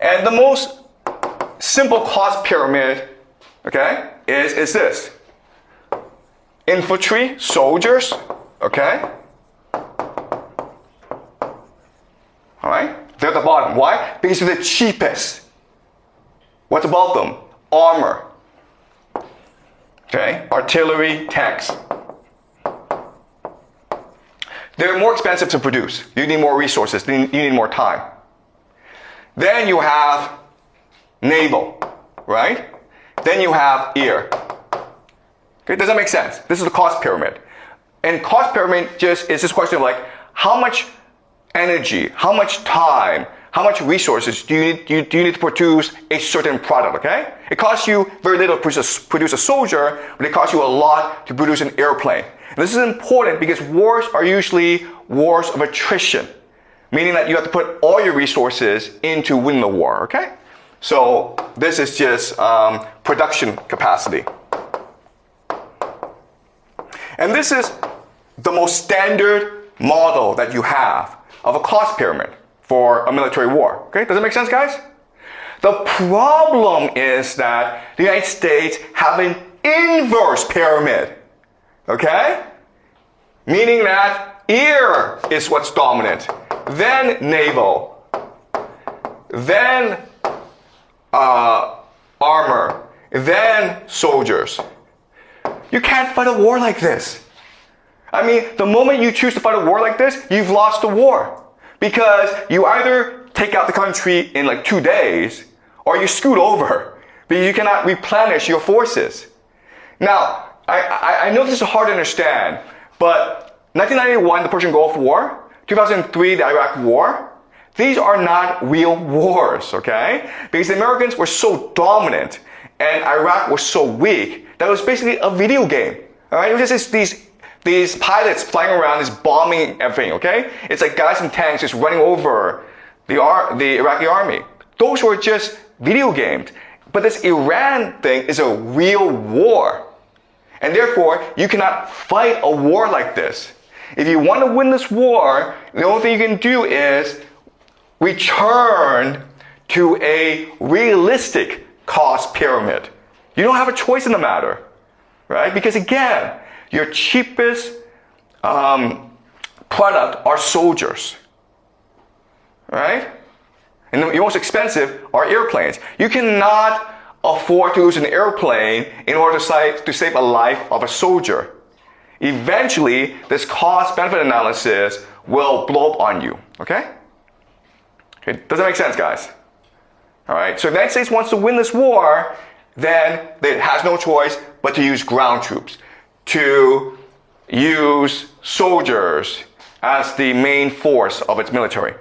And the most simple cost pyramid, okay, is this. Infantry, soldiers, okay? All right? They're at the bottom. Why? Because they're the cheapest. What's above them? Armor. Okay? Artillery, tanks. They're more expensive to produce. You need more resources. You need more time. Then you have naval, right? Then you have air. Okay, does that make sense? This is the cost pyramid. And cost pyramid is this question of like, how much energy, how much time, how much resources do you need to produce a certain product, okay? It costs you very little to produce a soldier, but it costs you a lot to produce an airplane. And this is important because wars are usually wars of attrition, meaning that you have to put all your resources into winning the war, okay? So this is just production capacity. And this is the most standard model that you have of a cost pyramid for a military war. Okay, does it make sense, guys? The problem is that the United States have an inverse pyramid. Okay? Meaning that air is what's dominant, then naval, then armor, then soldiers. You can't fight a war like this. I mean, the moment you choose to fight a war like this, you've lost the war. Because you either take out the country in like 2 days, or you're screwed over. Because you cannot replenish your forces. Now, I know this is hard to understand, but 1991, the Persian Gulf War, 2003, the Iraq War, these are not real wars, okay? Because the Americans were so dominant, and Iraq was so weak, that it was basically a video game. All right? It was just these pilots flying around, just bombing everything, okay? It's like guys in tanks just running over the Iraqi army. Those were just video games. But this Iran thing is a real war. And therefore, you cannot fight a war like this. If you want to win this war, the only thing you can do is return to a realistic cost pyramid. You don't have a choice in the matter, right? Because again, your cheapest product are soldiers, right? And your most expensive are airplanes. You cannot afford to lose an airplane in order to save a life of a soldier. Eventually, this cost-benefit analysis will blow up on you, okay? Does that make sense, guys? All right, so if the United States wants to win this war, then it has no choice but to use ground troops, to use soldiers as the main force of its military.